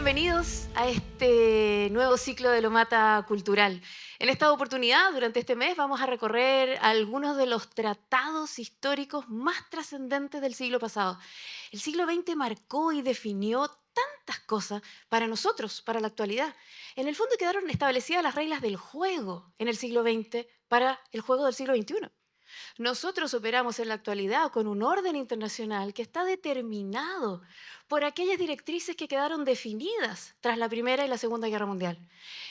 bienvenidos a este nuevo ciclo de Lomata Cultural. En esta oportunidad, durante este mes, vamos a recorrer algunos de los tratados históricos más trascendentes del siglo pasado. El siglo XX marcó y definió tantas cosas para nosotros, para la actualidad. En el fondo quedaron establecidas las reglas del juego en el siglo XX para el juego del siglo XXI. Nosotros operamos en la actualidad con un orden internacional que está determinado por aquellas directrices que quedaron definidas tras la Primera y la Segunda Guerra Mundial.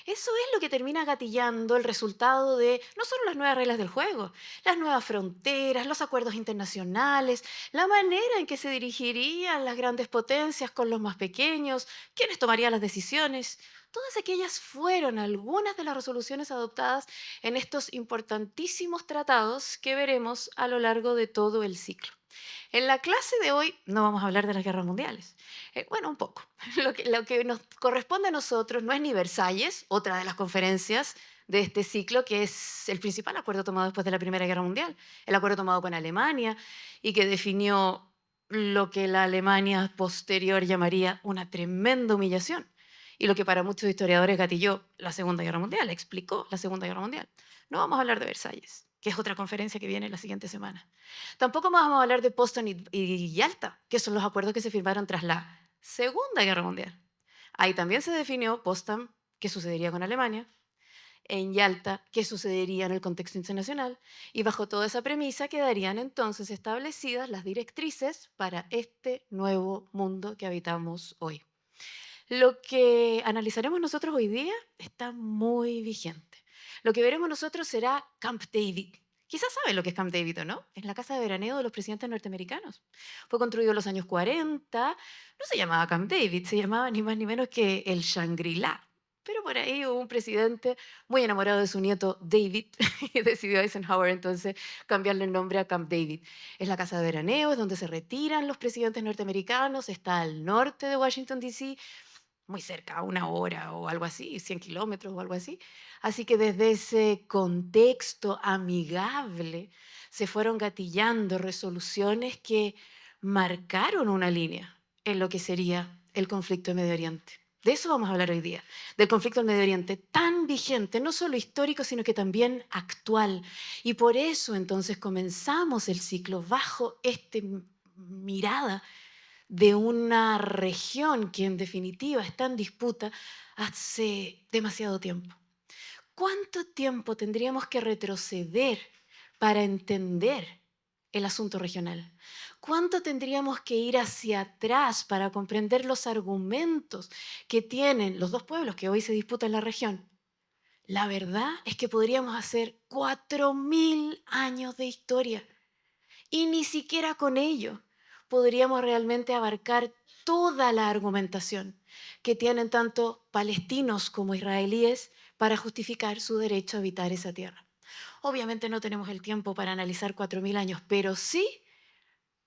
Eso es lo que termina gatillando el resultado de no solo las nuevas reglas del juego, las nuevas fronteras, los acuerdos internacionales, la manera en que se dirigirían las grandes potencias con los más pequeños, quiénes tomarían las decisiones. Todas aquellas fueron algunas de las resoluciones adoptadas en estos importantísimos tratados que veremos a lo largo de todo el ciclo. En la clase de hoy no vamos a hablar de las guerras mundiales. Bueno, un poco. Lo que nos corresponde a nosotros no es ni Versalles, otra de las conferencias de este ciclo, que es el principal acuerdo tomado después de la Primera Guerra Mundial, el acuerdo tomado con Alemania y que definió lo que la Alemania posterior llamaría una tremenda humillación y lo que para muchos historiadores gatilló la Segunda Guerra Mundial, explicó la Segunda Guerra Mundial. No vamos a hablar de Versalles, que es otra conferencia que viene la siguiente semana. Tampoco vamos a hablar de Potsdam y Yalta, que son los acuerdos que se firmaron tras la Segunda Guerra Mundial. Ahí también se definió Potsdam, qué sucedería con Alemania, en Yalta, qué sucedería en el contexto internacional, y bajo toda esa premisa quedarían entonces establecidas las directrices para este nuevo mundo que habitamos hoy. Lo que analizaremos nosotros hoy día está muy vigente. Lo que veremos nosotros será Camp David. Quizás saben lo que es Camp David, ¿o no? Es la casa de veraneo de los presidentes norteamericanos. Fue construido en los años 40. No se llamaba Camp David, se llamaba ni más ni menos que el Shangri-La. Pero por ahí hubo un presidente muy enamorado de su nieto David y decidió Eisenhower entonces cambiarle el nombre a Camp David. Es la casa de veraneo, es donde se retiran los presidentes norteamericanos, está al norte de Washington, D.C., muy cerca, a 1 hora o algo así, 100 kilómetros o algo así. Así que desde ese contexto amigable se fueron gatillando resoluciones que marcaron una línea en lo que sería el conflicto de Medio Oriente. De eso vamos a hablar hoy día, del conflicto del Medio Oriente, tan vigente, no solo histórico, sino que también actual. Y por eso entonces comenzamos el ciclo bajo esta mirada de una región que en definitiva está en disputa hace demasiado tiempo. ¿Cuánto tiempo tendríamos que retroceder para entender el asunto regional? ¿Cuánto tendríamos que ir hacia atrás para comprender los argumentos que tienen los dos pueblos que hoy se disputan en la región? La verdad es que podríamos hacer 4000 años de historia y ni siquiera con ello podríamos realmente abarcar toda la argumentación que tienen tanto palestinos como israelíes para justificar su derecho a habitar esa tierra. Obviamente no tenemos el tiempo para analizar 4000 años, pero sí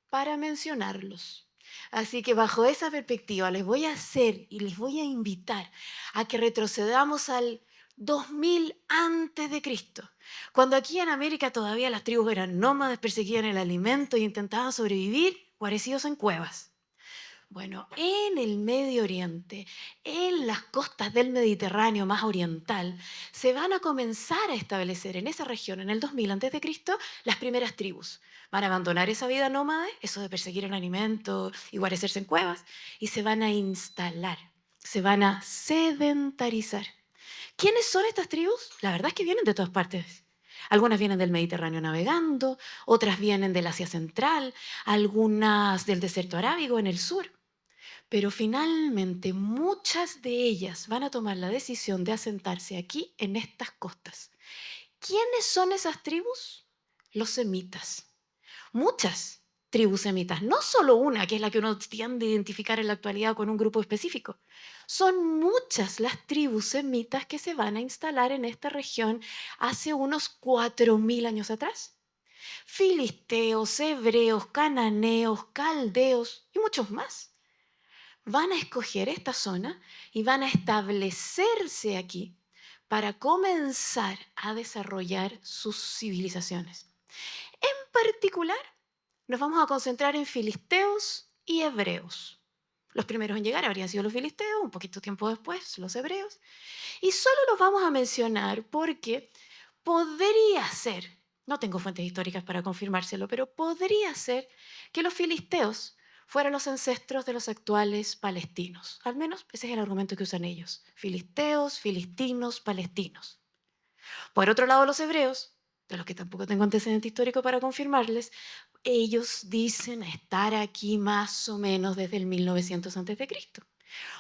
para mencionarlos. Así que bajo esa perspectiva les voy a hacer y les voy a invitar a que retrocedamos al 2000 antes de Cristo, cuando aquí en América todavía las tribus eran nómades, perseguían el alimento y intentaban sobrevivir guarecidos en cuevas. Bueno, en el Medio Oriente, en las costas del Mediterráneo más oriental, se van a comenzar a establecer en esa región, en el 2000 a.C., las primeras tribus. Van a abandonar esa vida nómade, eso de perseguir el alimento y guarecerse en cuevas, y se van a instalar, se van a sedentarizar. ¿Quiénes son estas tribus? La verdad es que vienen de todas partes. Algunas vienen del Mediterráneo navegando, otras vienen del Asia Central, algunas del desierto arábigo en el sur. Pero finalmente muchas de ellas van a tomar la decisión de asentarse aquí en estas costas. ¿Quiénes son esas tribus? Los semitas. Muchas tribus semitas, no solo una, que es la que uno tiende a identificar en la actualidad con un grupo específico. Son muchas las tribus semitas que se van a instalar en esta región hace unos 4000 años atrás. Filisteos, hebreos, cananeos, caldeos y muchos más van a escoger esta zona y van a establecerse aquí para comenzar a desarrollar sus civilizaciones. En particular, nos vamos a concentrar en filisteos y hebreos. Los primeros en llegar habrían sido los filisteos, un poquito tiempo después los hebreos. Y solo los vamos a mencionar porque podría ser, no tengo fuentes históricas para confirmárselo, pero podría ser que los filisteos fueran los ancestros de los actuales palestinos. Al menos ese es el argumento que usan ellos. Filisteos, filistinos, palestinos. Por otro lado, los hebreos, de los que tampoco tengo antecedente histórico para confirmarles, ellos dicen estar aquí más o menos desde el 1900 a.C.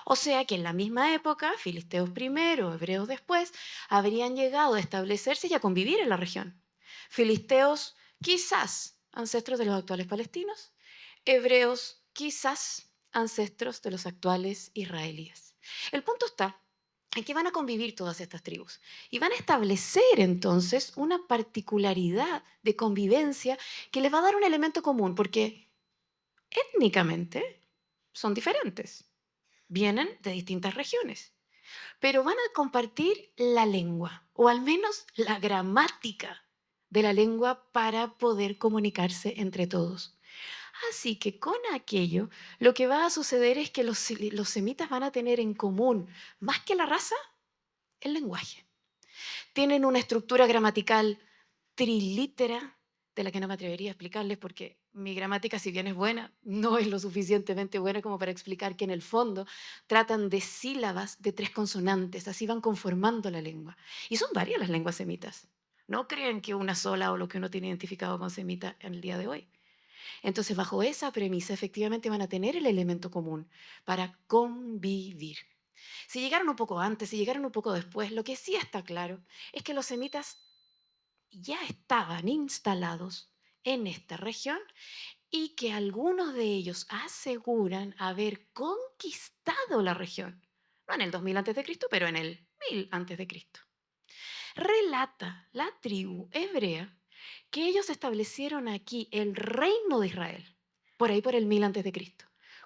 O sea que en la misma época, filisteos primero, hebreos después, habrían llegado a establecerse y a convivir en la región. Filisteos quizás ancestros de los actuales palestinos, hebreos quizás ancestros de los actuales israelíes. El punto está en que van a convivir todas estas tribus y van a establecer entonces una particularidad de convivencia que les va a dar un elemento común, porque étnicamente son diferentes, vienen de distintas regiones, pero van a compartir la lengua, o al menos la gramática de la lengua para poder comunicarse entre todos. Así que con aquello, lo que va a suceder es que los semitas van a tener en común, más que la raza, el lenguaje. Tienen una estructura gramatical trilítera, de la que no me atrevería a explicarles porque mi gramática, si bien es buena, no es lo suficientemente buena como para explicar que en el fondo tratan de sílabas de tres consonantes, así van conformando la lengua. Y son varias las lenguas semitas. No crean que una sola o lo que uno tiene identificado con semita en el día de hoy. Entonces, bajo esa premisa, efectivamente van a tener el elemento común para convivir. Si llegaron un poco antes, si llegaron un poco después, lo que sí está claro es que los semitas ya estaban instalados en esta región y que algunos de ellos aseguran haber conquistado la región. No en el 2000 a.C., pero en el 1000 a.C. Relata la tribu hebrea que ellos establecieron aquí el reino de Israel, por ahí por el 1000 a.C.,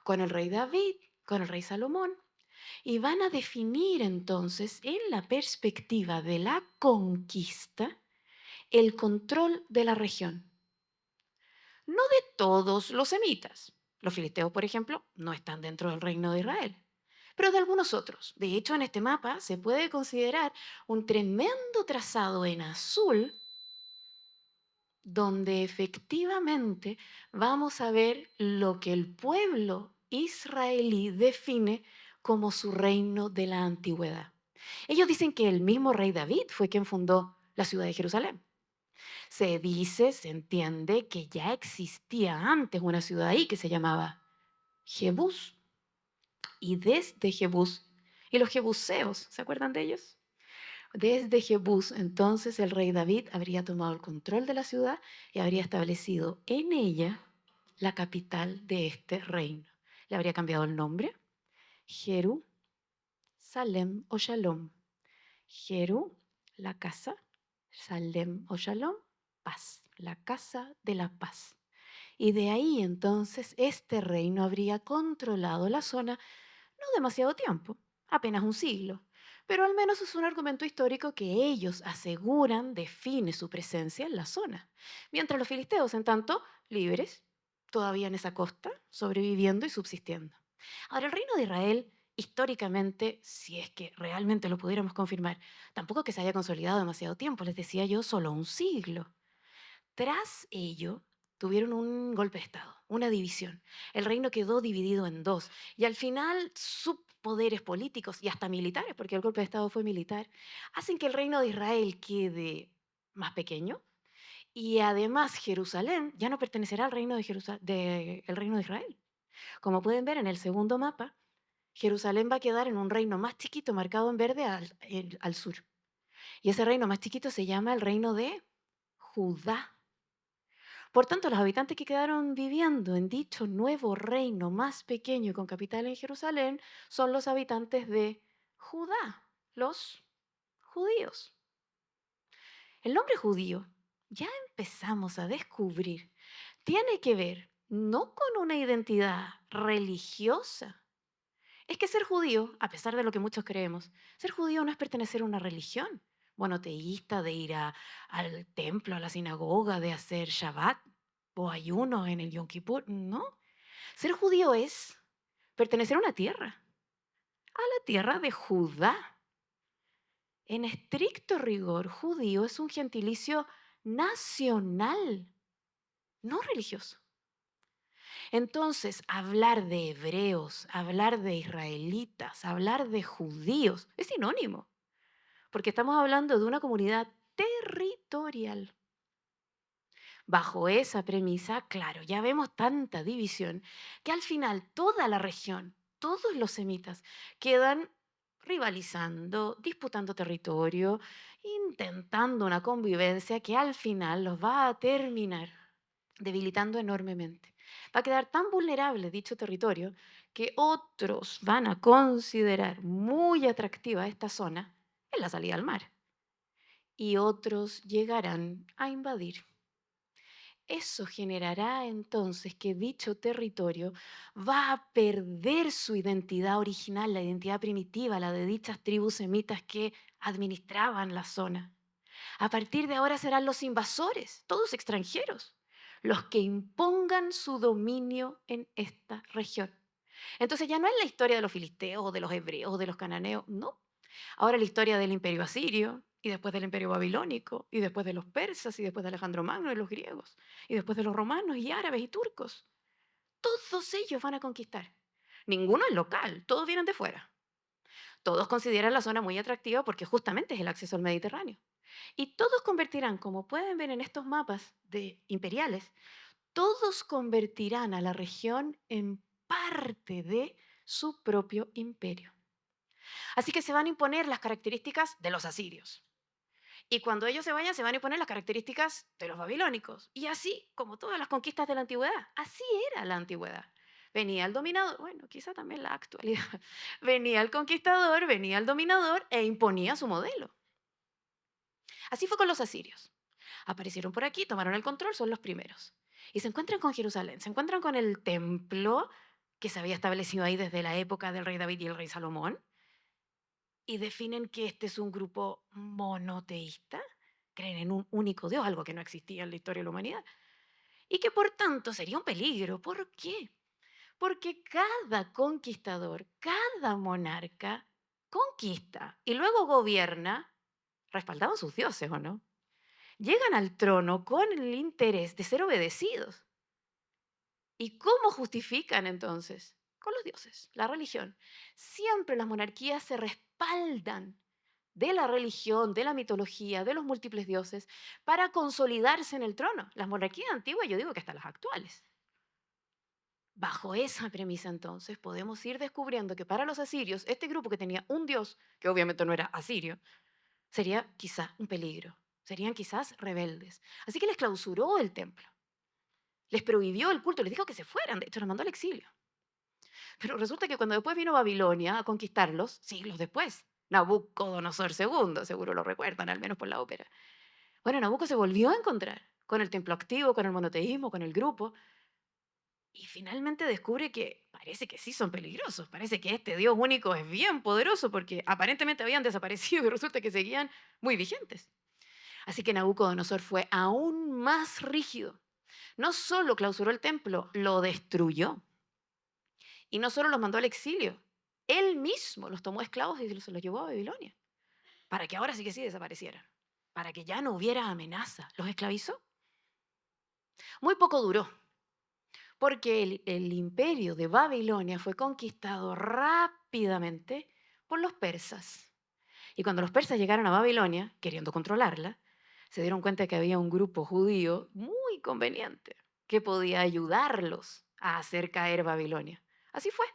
con el rey David, con el rey Salomón, y van a definir entonces en la perspectiva de la conquista el control de la región. No de todos los semitas. Los filisteos, por ejemplo, no están dentro del reino de Israel, pero de algunos otros. De hecho, en este mapa se puede considerar un tremendo trazado en azul donde efectivamente vamos a ver lo que el pueblo israelí define como su reino de la antigüedad. Ellos dicen que el mismo rey David fue quien fundó la ciudad de Jerusalén. Se dice, se entiende que ya existía antes una ciudad ahí que se llamaba Jebús. Y desde Jebús, y los jebuseos, ¿se acuerdan de ellos? Desde Jebús, entonces el rey David habría tomado el control de la ciudad y habría establecido en ella la capital de este reino. Le habría cambiado el nombre, Jeru, Salem o Shalom. Jeru, la casa, Salem o Shalom, paz, la casa de la paz. Y de ahí entonces este reino habría controlado la zona no demasiado tiempo, apenas un siglo, pero al menos es un argumento histórico que ellos aseguran define su presencia en la zona, mientras los filisteos, en tanto, libres, todavía en esa costa, sobreviviendo y subsistiendo. Ahora, el reino de Israel, históricamente, si es que realmente lo pudiéramos confirmar, tampoco que se haya consolidado demasiado tiempo, les decía yo, solo un siglo. Tras ello, tuvieron un golpe de Estado, una división. El reino quedó dividido en dos y al final subpoderes políticos y hasta militares, porque el golpe de Estado fue militar, hacen que el reino de Israel quede más pequeño y además Jerusalén ya no pertenecerá al reino el reino de Israel. Como pueden ver en el segundo mapa, Jerusalén va a quedar en un reino más chiquito marcado en verde al sur. Y ese reino más chiquito se llama el reino de Judá. Por tanto, los habitantes que quedaron viviendo en dicho nuevo reino más pequeño y con capital en Jerusalén son los habitantes de Judá, los judíos. El nombre judío, ya empezamos a descubrir, tiene que ver no con una identidad religiosa. Es que ser judío, a pesar de lo que muchos creemos, ser judío no es pertenecer a una religión monoteísta, de ir al templo, a la sinagoga, de hacer Shabbat o ayuno en el Yom Kippur. No. Ser judío es pertenecer a una tierra, a la tierra de Judá. En estricto rigor, judío es un gentilicio nacional, no religioso. Entonces, hablar de hebreos, hablar de israelitas, hablar de judíos es sinónimo, porque estamos hablando de una comunidad territorial. Bajo esa premisa, claro, ya vemos tanta división que al final toda la región, todos los semitas, quedan rivalizando, disputando territorio, intentando una convivencia que al final los va a terminar debilitando enormemente. Va a quedar tan vulnerable dicho territorio que otros van a considerar muy atractiva esta zona en la salida al mar y otros llegarán a invadir. Eso generará entonces que dicho territorio va a perder su identidad original, la identidad primitiva, la de dichas tribus semitas que administraban la zona. A partir de ahora serán los invasores, todos extranjeros, los que impongan su dominio en esta región. Entonces ya no es la historia de los filisteos o de los hebreos o de los cananeos, no. Ahora la historia del imperio asirio y después del imperio babilónico y después de los persas y después de Alejandro Magno y los griegos y después de los romanos y árabes y turcos. Todos ellos van a conquistar. Ninguno es local, todos vienen de fuera. Todos consideran la zona muy atractiva porque justamente es el acceso al Mediterráneo. Y todos convertirán, como pueden ver en estos mapas de imperiales, todos convertirán a la región en parte de su propio imperio. Así que se van a imponer las características de los asirios. Y cuando ellos se vayan, se van a imponer las características de los babilónicos. Y así, como todas las conquistas de la antigüedad, así era la antigüedad. Venía el dominador, bueno, quizá también la actualidad. Venía el conquistador, venía el dominador e imponía su modelo. Así fue con los asirios. Aparecieron por aquí, tomaron el control, son los primeros. Y se encuentran con Jerusalén, se encuentran con el templo que se había establecido ahí desde la época del rey David y el rey Salomón, y definen que este es un grupo monoteísta, creen en un único Dios, algo que no existía en la historia de la humanidad, y que por tanto sería un peligro. ¿Por qué? Porque cada conquistador, cada monarca conquista y luego gobierna respaldado a sus dioses, ¿o no? Llegan al trono con el interés de ser obedecidos. ¿Y cómo justifican entonces? Con los dioses, la religión. Siempre las monarquías se respaldan de la religión, de la mitología, de los múltiples dioses, para consolidarse en el trono. Las monarquías antiguas, yo digo que hasta las actuales. Bajo esa premisa entonces podemos ir descubriendo que para los asirios, este grupo que tenía un dios, que obviamente no era asirio, sería quizá un peligro, serían quizás rebeldes. Así que les clausuró el templo, les prohibió el culto, les dijo que se fueran, de hecho los mandó al exilio. Pero resulta que cuando después vino Babilonia a conquistarlos, siglos después, Nabucodonosor segundo, seguro lo recuerdan, al menos por la ópera. Bueno, Nabucco se volvió a encontrar con el templo activo, con el monoteísmo, con el grupo, y finalmente descubre que parece que sí son peligrosos, parece que este Dios único es bien poderoso porque aparentemente habían desaparecido y resulta que seguían muy vigentes. Así que Nabucodonosor fue aún más rígido. No solo clausuró el templo, lo destruyó. Y no solo los mandó al exilio, él mismo los tomó esclavos y se los llevó a Babilonia, para que ahora sí que sí desaparecieran, para que ya no hubiera amenaza. Los esclavizó. Muy poco duró, porque el imperio de Babilonia fue conquistado rápidamente por los persas. Y cuando los persas llegaron a Babilonia, queriendo controlarla, se dieron cuenta que había un grupo judío muy conveniente que podía ayudarlos a hacer caer Babilonia. Así fue.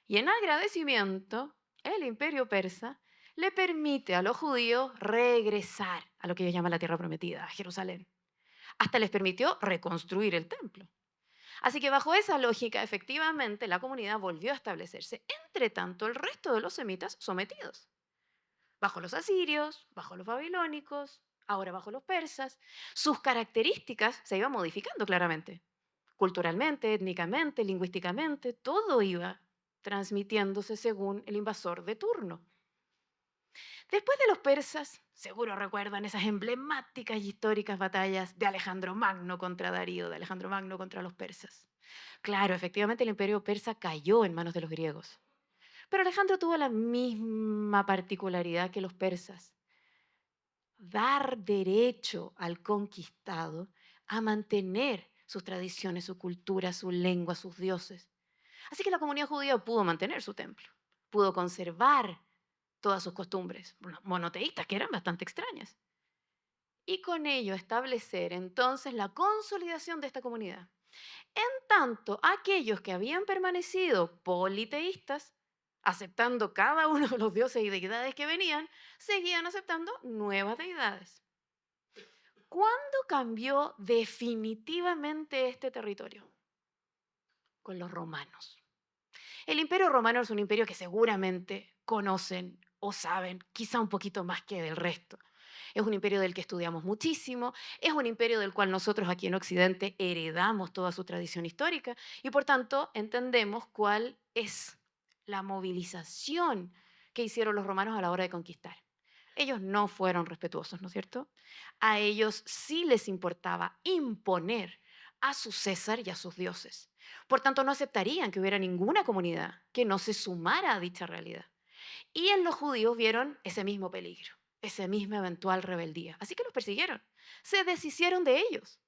Y en agradecimiento, el imperio persa le permite a los judíos regresar a lo que ellos llaman la tierra prometida, a Jerusalén. Hasta les permitió reconstruir el templo. Así que bajo esa lógica, efectivamente, la comunidad volvió a establecerse. Entre tanto, el resto de los semitas sometidos. Bajo los asirios, bajo los babilónicos, ahora bajo los persas. Sus características se iban modificando claramente. Culturalmente, étnicamente, lingüísticamente, todo iba transmitiéndose según el invasor de turno. Después de los persas, seguro recuerdan esas emblemáticas y históricas batallas de Alejandro Magno contra Darío, de Alejandro Magno contra los persas. Claro, efectivamente el imperio persa cayó en manos de los griegos, pero Alejandro tuvo la misma particularidad que los persas: dar derecho al conquistado a mantener sus tradiciones, su cultura, su lengua, sus dioses. Así que la comunidad judía pudo mantener su templo, pudo conservar todas sus costumbres monoteístas, que eran bastante extrañas, y con ello establecer entonces la consolidación de esta comunidad. En tanto, aquellos que habían permanecido politeístas, aceptando cada uno de los dioses y deidades que venían, seguían aceptando nuevas deidades. ¿Cuándo cambió definitivamente este territorio? Con los romanos. El imperio romano es un imperio que seguramente conocen o saben, quizá un poquito más que del resto. Es un imperio del que estudiamos muchísimo, es un imperio del cual nosotros aquí en Occidente heredamos toda su tradición histórica y por tanto entendemos cuál es la movilización que hicieron los romanos a la hora de conquistar. Ellos no fueron respetuosos, ¿no es cierto? A ellos sí les importaba imponer a su César y a sus dioses. Por tanto, no aceptarían que hubiera ninguna comunidad que no se sumara a dicha realidad. Y en los judíos vieron ese mismo peligro, esa misma eventual rebeldía. Así que los persiguieron, se deshicieron de ellos.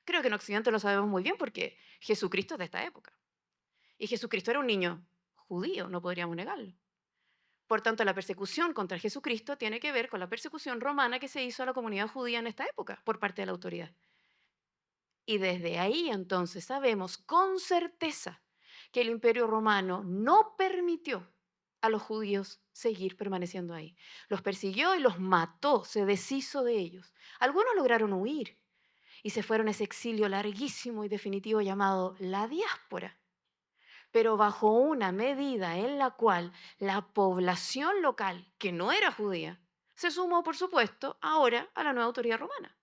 Creo que en Occidente lo sabemos muy bien porque Jesucristo es de esta época. Y Jesucristo era un niño judío, no podríamos negarlo. Por tanto, la persecución contra Jesucristo tiene que ver con la persecución romana que se hizo a la comunidad judía en esta época por parte de la autoridad. Y desde ahí entonces sabemos con certeza que el imperio romano no permitió a los judíos seguir permaneciendo ahí. Los persiguió y los mató, se deshizo de ellos. Algunos lograron huir y se fueron a ese exilio larguísimo y definitivo llamado la diáspora, pero bajo una medida en la cual la población local, que no era judía, se sumó, por supuesto, ahora a la nueva autoridad romana.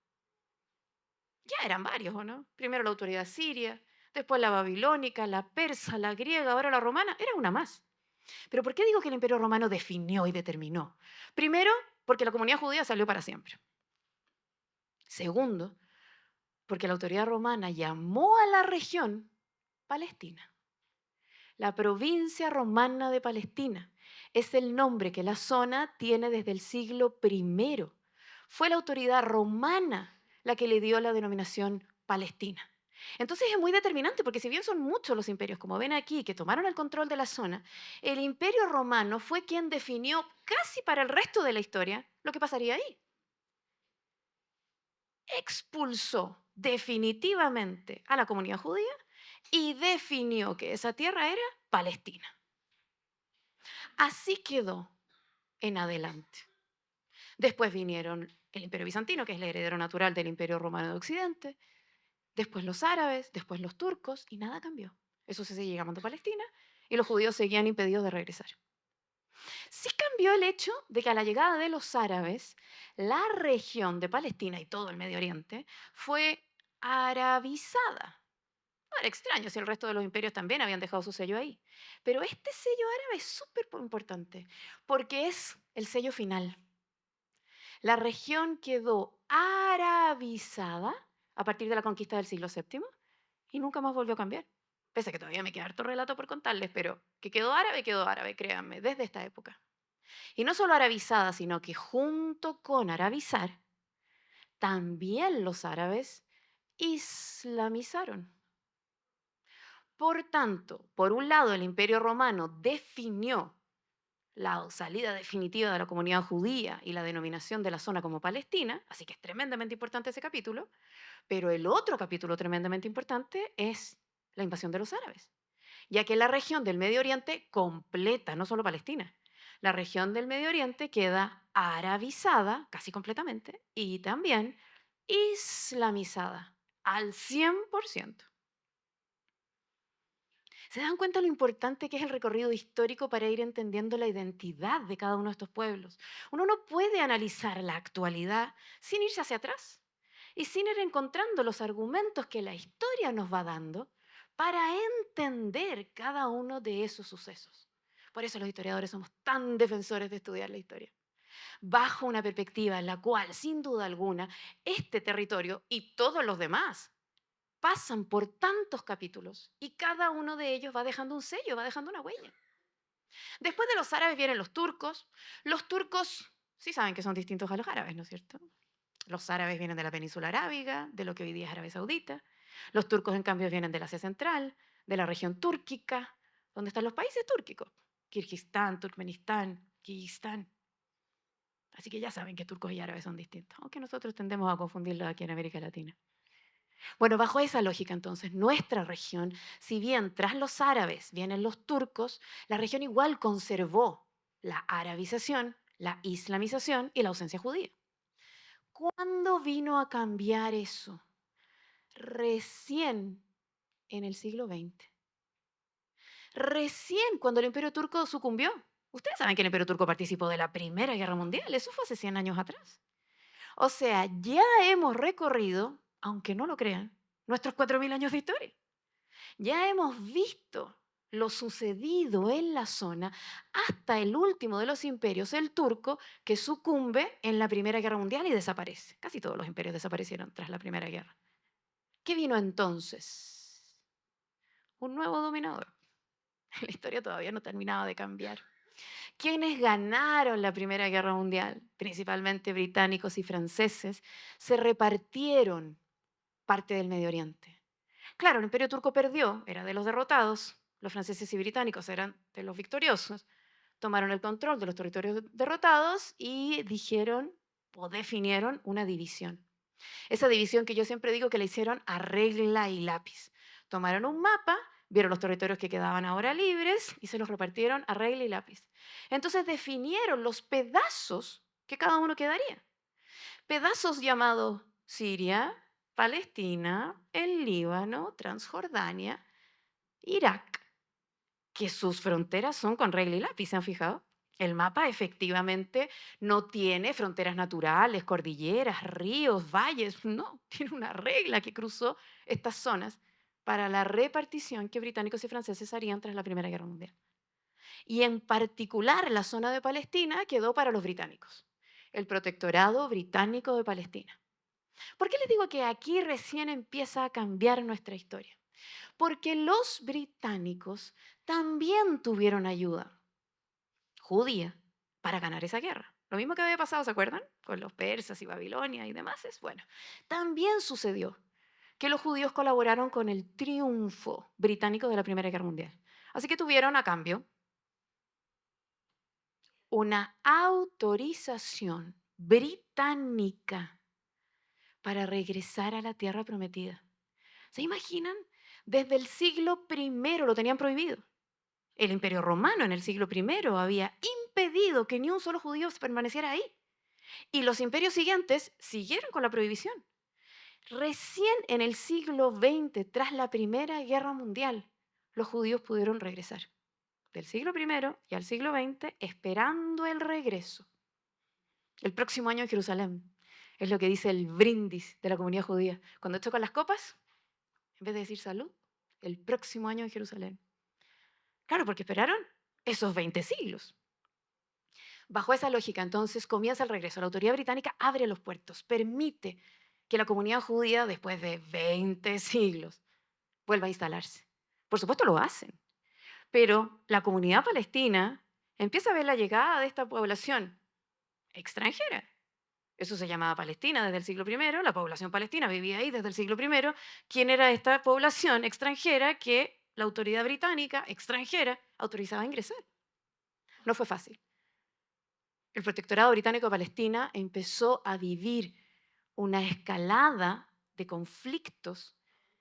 Ya eran varios, ¿o no? Primero la autoridad siria, después la babilónica, la persa, la griega, ahora la romana, era una más. Pero ¿por qué digo que el imperio romano definió y determinó? Primero, porque la comunidad judía salió para siempre. Segundo, porque la autoridad romana llamó a la región Palestina. La provincia romana de Palestina es el nombre que la zona tiene desde el siglo I. Fue la autoridad romana la que le dio la denominación Palestina. Entonces es muy determinante porque si bien son muchos los imperios, como ven aquí, que tomaron el control de la zona, el imperio romano fue quien definió casi para el resto de la historia lo que pasaría ahí. Expulsó definitivamente a la comunidad judía y definió que esa tierra era Palestina. Así quedó en adelante. Después vinieron el Imperio Bizantino, que es el heredero natural del Imperio Romano de Occidente, después los árabes, después los turcos, y nada cambió. Eso se sigue llamando Palestina y los judíos seguían impedidos de regresar. Sí cambió el hecho de que a la llegada de los árabes, la región de Palestina y todo el Medio Oriente fue arabizada. No era extraño si el resto de los imperios también habían dejado su sello ahí. Pero este sello árabe es súper importante porque es el sello final. La región quedó arabizada a partir de la conquista del siglo VII y nunca más volvió a cambiar. Pese a que todavía me queda harto relato por contarles, pero que quedó árabe, créanme, desde esta época. Y no solo arabizada, sino que junto con arabizar, también los árabes islamizaron. Por tanto, por un lado, el Imperio Romano definió la salida definitiva de la comunidad judía y la denominación de la zona como Palestina, así que es tremendamente importante ese capítulo, pero el otro capítulo tremendamente importante es la invasión de los árabes, ya que la región del Medio Oriente completa, no solo Palestina, la región del Medio Oriente queda arabizada casi completamente y también islamizada al 100%. ¿Se dan cuenta lo importante que es el recorrido histórico para ir entendiendo la identidad de cada uno de estos pueblos? Uno no puede analizar la actualidad sin irse hacia atrás y sin ir encontrando los argumentos que la historia nos va dando para entender cada uno de esos sucesos. Por eso los historiadores somos tan defensores de estudiar la historia. bajo una perspectiva en la cual, sin duda alguna, este territorio y todos los demás pasan por tantos capítulos y cada uno de ellos va dejando un sello, va dejando una huella. Después de los árabes vienen los turcos. Los turcos sí saben que son distintos a los árabes, ¿no es cierto? Los árabes vienen de la península arábiga, de lo que hoy día es Arabia Saudita. Los turcos, en cambio, vienen del Asia Central, de la región túrquica, donde están los países túrquicos. Kirguistán, Turkmenistán, Kirguistán. Así que ya saben que turcos y árabes son distintos, aunque nosotros tendemos a confundirlos aquí en América Latina. Bueno, bajo esa lógica, entonces, nuestra región, si bien tras los árabes vienen los turcos, la región igual conservó la arabización, la islamización y la ausencia judía. ¿Cuándo vino a cambiar eso? Recién en el siglo XX. Recién cuando el Imperio Turco sucumbió. Ustedes saben que el Imperio Turco participó de la Primera Guerra Mundial, eso fue hace 100 años atrás. O sea, ya hemos recorrido, aunque no lo crean, nuestros 4000 años de historia. Ya hemos visto lo sucedido en la zona hasta el último de los imperios, el turco, que sucumbe en la Primera Guerra Mundial y desaparece. Casi todos los imperios desaparecieron tras la Primera Guerra. ¿Qué vino entonces? Un nuevo dominador. La historia todavía no terminaba de cambiar. Quienes ganaron la Primera Guerra Mundial, principalmente británicos y franceses, se repartieron parte del Medio Oriente. Claro, el Imperio Turco perdió, era de los derrotados, los franceses y británicos eran de los victoriosos. Tomaron el control de los territorios derrotados y dijeron o definieron una división. Esa división que yo siempre digo que la hicieron a regla y lápiz. Tomaron un mapa, vieron los territorios que quedaban ahora libres y se los repartieron a regla y lápiz. Entonces definieron los pedazos que cada uno quedaría. Pedazos llamados Siria, Palestina, el Líbano, Transjordania, Irak, que sus fronteras son con regla y lápiz, ¿se han fijado? El mapa efectivamente no tiene fronteras naturales, cordilleras, ríos, valles, no, tiene una regla que cruzó estas zonas para la repartición que británicos y franceses harían tras la Primera Guerra Mundial. Y en particular la zona de Palestina quedó para los británicos, el Protectorado Británico de Palestina. ¿Por qué les digo que aquí recién empieza a cambiar nuestra historia? Porque los británicos también tuvieron ayuda judía para ganar esa guerra. Lo mismo que había pasado, ¿se acuerdan? Con los persas y Babilonia y demás. Bueno, también sucedió que los judíos colaboraron con el triunfo británico de la Primera Guerra Mundial. Así que tuvieron a cambio una autorización británica para regresar a la tierra prometida. ¿Se imaginan? Desde el siglo primero lo tenían prohibido. El Imperio Romano en el siglo primero había impedido que ni un solo judío permaneciera ahí. Y los imperios siguientes siguieron con la prohibición. Recién en el siglo XX, tras la Primera Guerra Mundial, los judíos pudieron regresar. Del siglo primero y al siglo XX, esperando el regreso. El próximo año en Jerusalén. Es lo que dice el brindis de la comunidad judía. Cuando tocan las copas, en vez de decir salud, el próximo año en Jerusalén. Claro, porque esperaron esos 20 siglos. Bajo esa lógica, entonces, comienza el regreso. La autoridad británica abre los puertos, permite que la comunidad judía, después de 20 siglos, vuelva a instalarse. Por supuesto lo hacen, pero la comunidad palestina empieza a ver la llegada de esta población extranjera. Eso se llamaba Palestina desde el siglo primero, la población palestina vivía ahí desde el siglo primero. ¿Quién era esta población extranjera que la autoridad británica extranjera autorizaba a ingresar? No fue fácil. El protectorado británico de Palestina empezó a vivir una escalada de conflictos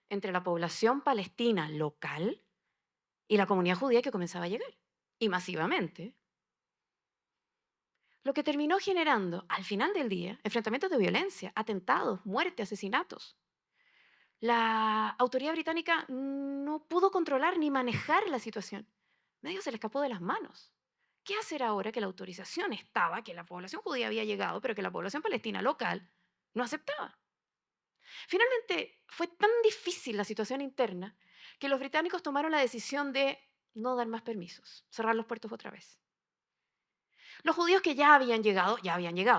entre la población palestina local y la comunidad judía que comenzaba a llegar, y masivamente. Lo que terminó generando, al final del día, enfrentamientos de violencia, atentados, muerte, asesinatos. La autoridad británica no pudo controlar ni manejar la situación. Medio se le escapó de las manos. ¿Qué hacer ahora que la autorización estaba, que la población judía había llegado, pero que la población palestina local no aceptaba? Finalmente, fue tan difícil la situación interna que los británicos tomaron la decisión de no dar más permisos, cerrar los puertos otra vez. Los judíos que ya habían llegado,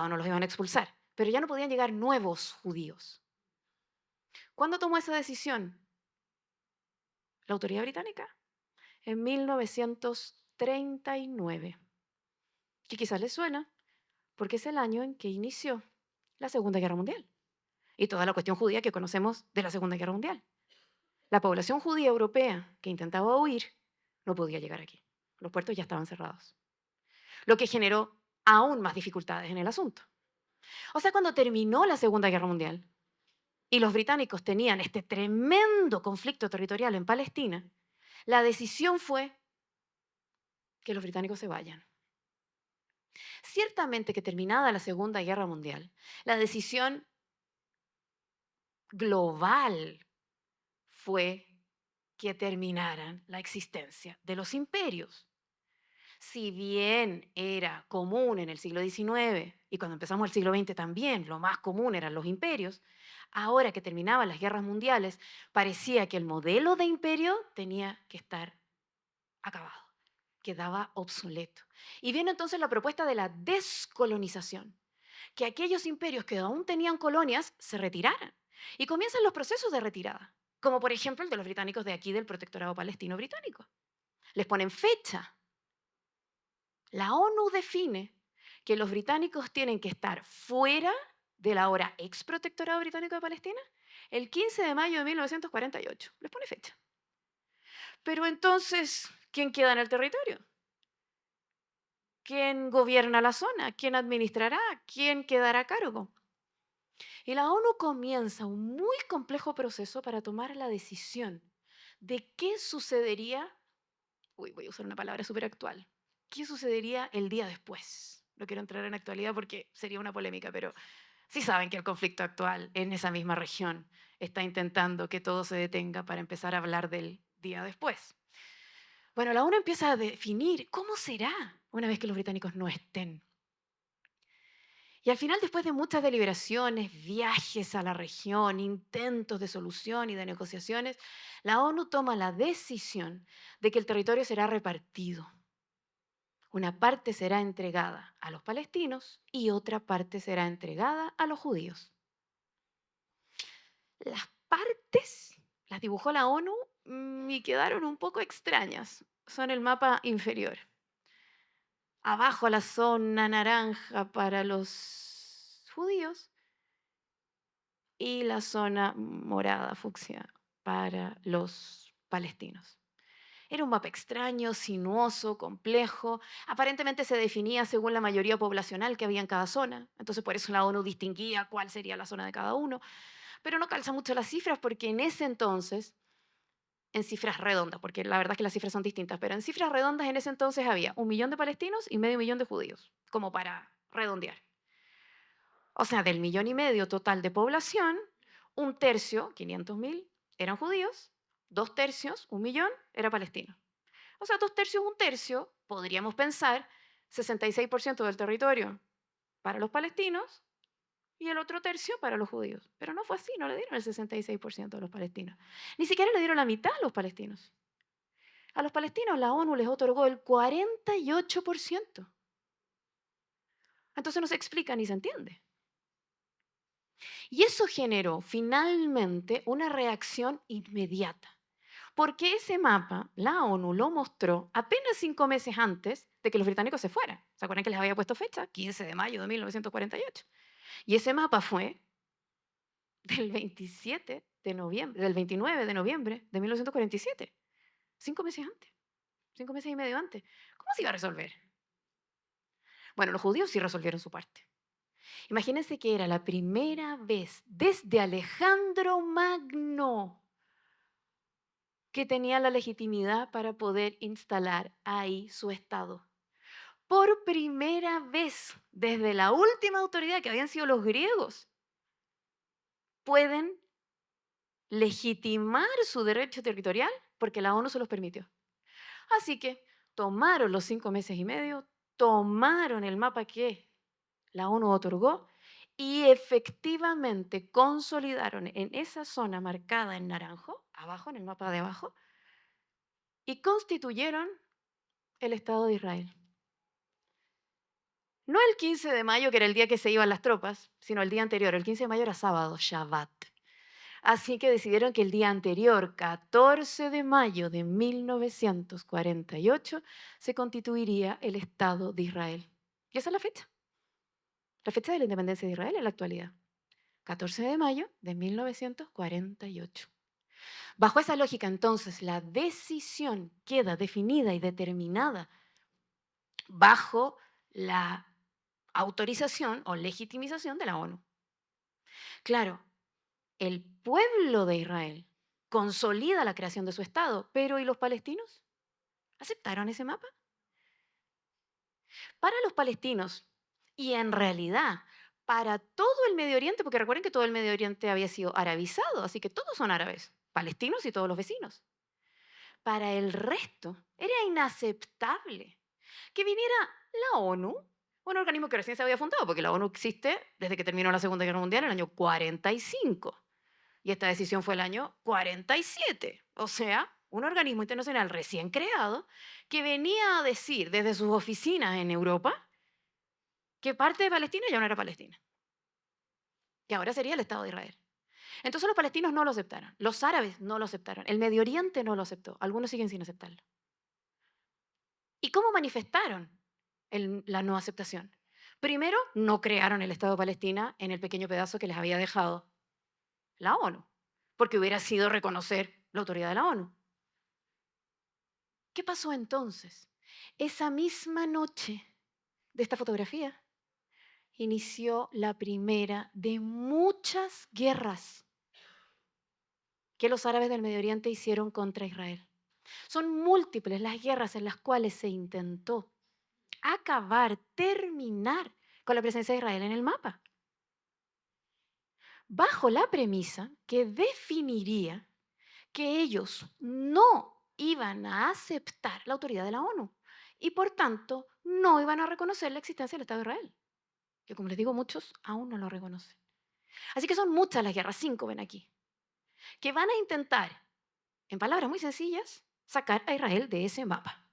no los iban a expulsar, pero ya no podían llegar nuevos judíos. ¿Cuándo tomó esa decisión la autoridad británica? En 1939, que quizás les suena porque es el año en que inició la Segunda Guerra Mundial y toda la cuestión judía que conocemos de la Segunda Guerra Mundial. La población judía europea que intentaba huir no podía llegar aquí. Los puertos ya estaban cerrados, lo que generó aún más dificultades en el asunto. O sea, cuando terminó la Segunda Guerra Mundial y los británicos tenían este tremendo conflicto territorial en Palestina, la decisión fue que los británicos se vayan. Ciertamente que terminada la Segunda Guerra Mundial, la decisión global fue que terminaran la existencia de los imperios. Si bien era común en el siglo XIX y cuando empezamos el siglo XX también, lo más común eran los imperios, ahora que terminaban las guerras mundiales, parecía que el modelo de imperio tenía que estar acabado, quedaba obsoleto. Y viene entonces la propuesta de la descolonización, que aquellos imperios que aún tenían colonias se retiraran. Y comienzan los procesos de retirada, como por ejemplo el de los británicos de aquí del protectorado palestino británico. Les ponen fecha. La ONU define que los británicos tienen que estar fuera del ahora ex protectorado británico de Palestina el 15 de mayo de 1948. Les pone fecha. Pero entonces, ¿quién queda en el territorio? ¿Quién gobierna la zona? ¿Quién administrará? ¿Quién quedará a cargo? Y la ONU comienza un muy complejo proceso para tomar la decisión de qué sucedería, uy, voy a usar una palabra súper actual, qué sucedería el día después. No quiero entrar en actualidad porque sería una polémica, pero sí saben que el conflicto actual en esa misma región está intentando que todo se detenga para empezar a hablar del día después. Bueno, la ONU empieza a definir cómo será una vez que los británicos no estén. Y al final, después de muchas deliberaciones, viajes a la región, intentos de solución y de negociaciones, la ONU toma la decisión de que el territorio será repartido. Una parte será entregada a los palestinos y otra parte será entregada a los judíos. Las partes las dibujó la ONU y quedaron un poco extrañas. Son el mapa inferior. Abajo la zona naranja para los judíos y la zona morada, fucsia, para los palestinos. Era un mapa extraño, sinuoso, complejo. Aparentemente se definía según la mayoría poblacional que había en cada zona. Entonces por eso la ONU distinguía cuál sería la zona de cada uno. Pero no calza mucho las cifras porque en ese entonces, en cifras redondas, porque la verdad es que las cifras son distintas, pero en cifras redondas en ese entonces había 1 millón de palestinos y medio millón de judíos, como para redondear. O sea, del 1,5 millones total de población, un tercio, 500.000, eran judíos, 2 tercios, 1 millón, era palestino. O sea, 2 tercios, un tercio, podríamos pensar, 66% del territorio para los palestinos y el otro tercio para los judíos. Pero no fue así, no le dieron el 66% a los palestinos. Ni siquiera le dieron la mitad a los palestinos. A los palestinos la ONU les otorgó el 48%. Entonces no se explica ni se entiende. Y eso generó finalmente una reacción inmediata. Porque ese mapa, la ONU lo mostró apenas 5 meses antes de que los británicos se fueran. ¿Se acuerdan que les había puesto fecha? 15 de mayo de 1948. Y ese mapa fue del 27 de noviembre, del 29 de noviembre de 1947. 5 meses antes, 5 meses y medio antes. ¿Cómo se iba a resolver? Bueno, los judíos sí resolvieron su parte. Imagínense que era la primera vez desde Alejandro Magno que tenía la legitimidad para poder instalar ahí su Estado. Por primera vez desde la última autoridad, que habían sido los griegos, pueden legitimar su derecho territorial porque la ONU se los permitió. Así que tomaron los 5 meses y medio, tomaron el mapa que la ONU otorgó y efectivamente consolidaron en esa zona marcada en naranjo, abajo, en el mapa de abajo, y constituyeron el Estado de Israel. No el 15 de mayo, que era el día que se iban las tropas, sino el día anterior. El 15 de mayo era sábado, Shabbat. Así que decidieron que el día anterior, 14 de mayo de 1948, se constituiría el Estado de Israel. Y esa es la fecha de la independencia de Israel en la actualidad. 14 de mayo de 1948. Bajo esa lógica, entonces, la decisión queda definida y determinada bajo la autorización o legitimización de la ONU. Claro, el pueblo de Israel consolida la creación de su Estado, pero ¿y los palestinos? ¿Aceptaron ese mapa? Para los palestinos, y en realidad para todo el Medio Oriente, porque recuerden que todo el Medio Oriente había sido arabizado, así que todos son árabes, palestinos y todos los vecinos. Para el resto era inaceptable que viniera la ONU, un organismo que recién se había fundado, porque la ONU existe desde que terminó la Segunda Guerra Mundial en el año 45. Y esta decisión fue el año 47. O sea, un organismo internacional recién creado que venía a decir desde sus oficinas en Europa que parte de Palestina ya no era Palestina, que ahora sería el Estado de Israel. Entonces los palestinos no lo aceptaron, los árabes no lo aceptaron, el Medio Oriente no lo aceptó, algunos siguen sin aceptarlo. ¿Y cómo manifestaron la no aceptación? Primero, no crearon el Estado de Palestina en el pequeño pedazo que les había dejado la ONU, porque hubiera sido reconocer la autoridad de la ONU. ¿Qué pasó entonces? Esa misma noche de esta fotografía inició la primera de muchas guerras que los árabes del Medio Oriente hicieron contra Israel. Son múltiples las guerras en las cuales se intentó acabar, terminar con la presencia de Israel en el mapa, bajo la premisa que definiría que ellos no iban a aceptar la autoridad de la ONU y por tanto no iban a reconocer la existencia del Estado de Israel, que como les digo, muchos aún no lo reconocen. Así que son muchas las guerras, 5 ven aquí, que van a intentar, en palabras muy sencillas, sacar a Israel de ese mapa.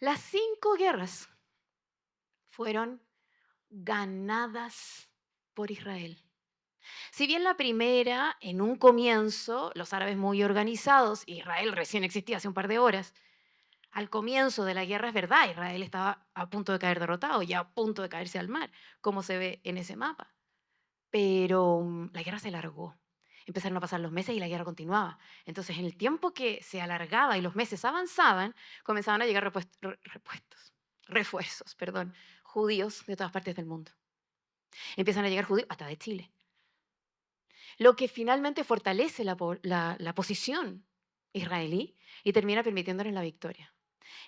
Las 5 guerras fueron ganadas por Israel. Si bien la primera, en un comienzo, los árabes muy organizados, Israel recién existía hace un par de horas, al comienzo de la guerra es verdad, Israel estaba a punto de caer derrotado, ya a punto de caerse al mar, como se ve en ese mapa. Pero la guerra se alargó. Empezaron a pasar los meses y la guerra continuaba. Entonces, en el tiempo que se alargaba y los meses avanzaban, comenzaban a llegar refuerzos, perdón, judíos de todas partes del mundo. Empiezan a llegar judíos hasta de Chile. Lo que finalmente fortalece la posición israelí y termina permitiéndoles la victoria.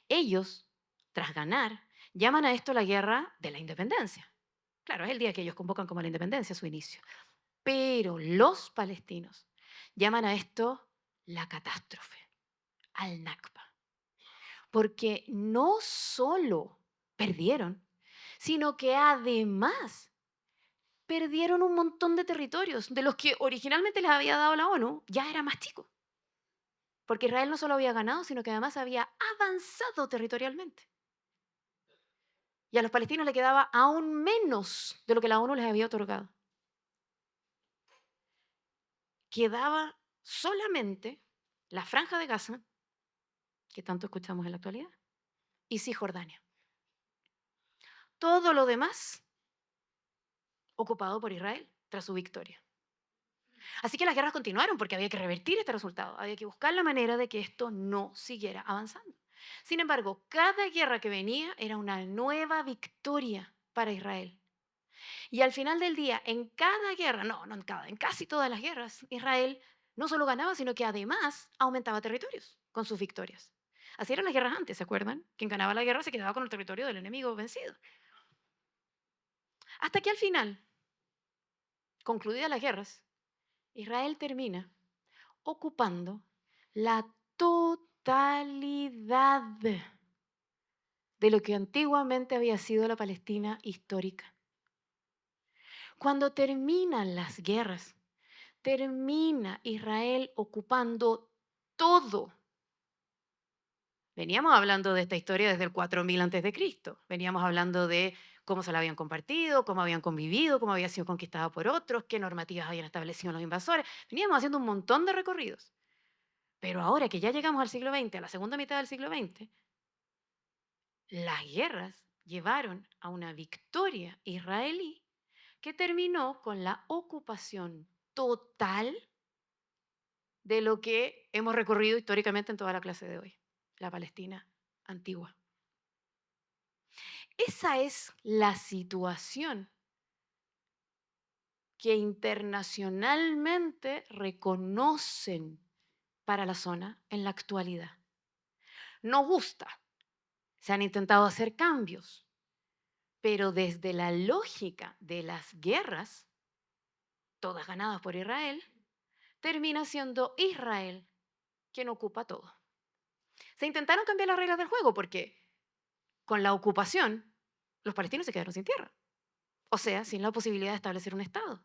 Ellos, tras ganar, llaman a esto la guerra de la independencia. Claro, es el día que ellos convocan como la independencia, su inicio. Pero los palestinos llaman a esto la catástrofe, al Nakba, porque no solo perdieron, sino que además perdieron un montón de territorios de los que originalmente les había dado la ONU, ya era más chico, porque Israel no solo había ganado, sino que además había avanzado territorialmente. Y a los palestinos le quedaba aún menos de lo que la ONU les había otorgado. Quedaba solamente la franja de Gaza, que tanto escuchamos en la actualidad, y Cisjordania. Todo lo demás ocupado por Israel tras su victoria. Así que las guerras continuaron porque había que revertir este resultado, había que buscar la manera de que esto no siguiera avanzando. Sin embargo, cada guerra que venía era una nueva victoria para Israel. Y al final del día, en cada guerra, no en cada, en casi todas las guerras, Israel no solo ganaba, sino que además aumentaba territorios con sus victorias. Así eran las guerras antes, ¿se acuerdan? Quien ganaba la guerra se quedaba con el territorio del enemigo vencido. Hasta que al final, concluidas las guerras, Israel termina ocupando la totalidad de lo que antiguamente había sido la Palestina histórica. Cuando terminan las guerras, termina Israel ocupando todo Veníamos hablando de esta historia desde el 4000 antes de Cristo. Veníamos hablando de cómo se la habían compartido, cómo habían convivido, cómo había sido conquistada por otros, qué normativas habían establecido los invasores. Veníamos haciendo un montón de recorridos. Pero ahora que ya llegamos al siglo XX, a la segunda mitad del siglo XX, las guerras llevaron a una victoria israelí que terminó con la ocupación total de lo que hemos recorrido históricamente en toda la clase de hoy, la Palestina antigua. Esa es la situación que internacionalmente reconocen para la zona en la actualidad. No gusta, se han intentado hacer cambios, pero desde la lógica de las guerras, todas ganadas por Israel, termina siendo Israel quien ocupa todo. Se intentaron cambiar las reglas del juego porque con la ocupación los palestinos se quedaron sin tierra, o sea, sin la posibilidad de establecer un Estado.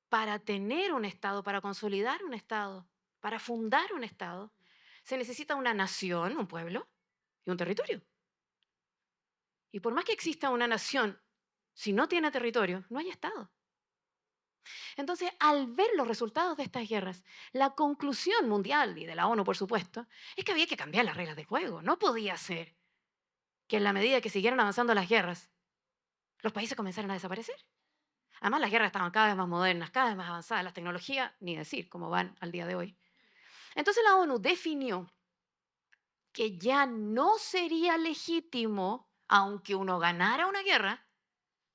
Para tener un Estado, para consolidar un Estado, para fundar un Estado, se necesita una nación, un pueblo y un territorio. Y por más que exista una nación, si no tiene territorio, no hay Estado. Entonces, al ver los resultados de estas guerras, la conclusión mundial y de la ONU, por supuesto, es que había que cambiar las reglas del juego. No podía ser que en la medida que siguieran avanzando las guerras, los países comenzaran a desaparecer. Además, las guerras estaban cada vez más modernas, cada vez más avanzadas, las tecnologías, ni decir cómo van al día de hoy. Entonces la ONU definió que ya no sería legítimo, aunque uno ganara una guerra,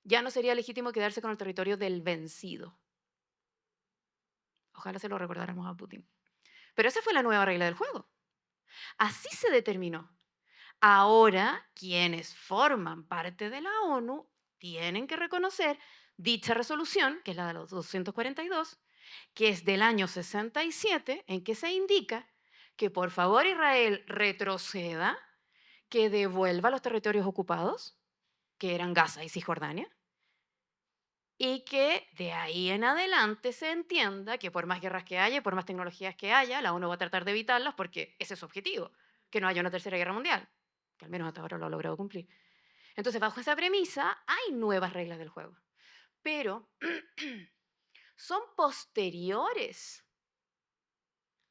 ya no sería legítimo quedarse con el territorio del vencido. Ojalá se lo recordáramos a Putin. Pero esa fue la nueva regla del juego. Así se determinó. Ahora, quienes forman parte de la ONU tienen que reconocer dicha resolución, que es la de los 242, que es del año 67, en que se indica que por favor Israel retroceda, que devuelva los territorios ocupados, que eran Gaza y Cisjordania, y que de ahí en adelante se entienda que por más guerras que haya, por más tecnologías que haya, la ONU va a tratar de evitarlas porque ese es su objetivo, que no haya una tercera guerra mundial, que al menos hasta ahora lo ha logrado cumplir. Entonces, bajo esa premisa, hay nuevas reglas del juego, pero son posteriores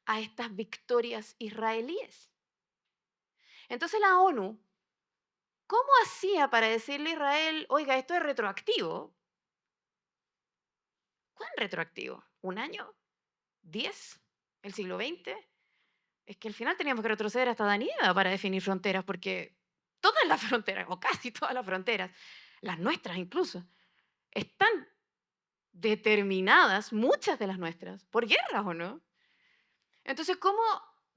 a estas victorias israelíes. Entonces la ONU, ¿cómo hacía para decirle a Israel, oiga, esto es retroactivo? ¿Cuán retroactivo? ¿Un año? ¿10? ¿El siglo XX? Es que al final teníamos que retroceder hasta Daniela para definir fronteras, porque todas las fronteras, o casi todas las fronteras, las nuestras incluso, están determinadas, muchas de las nuestras, por guerras o no. Entonces, ¿cómo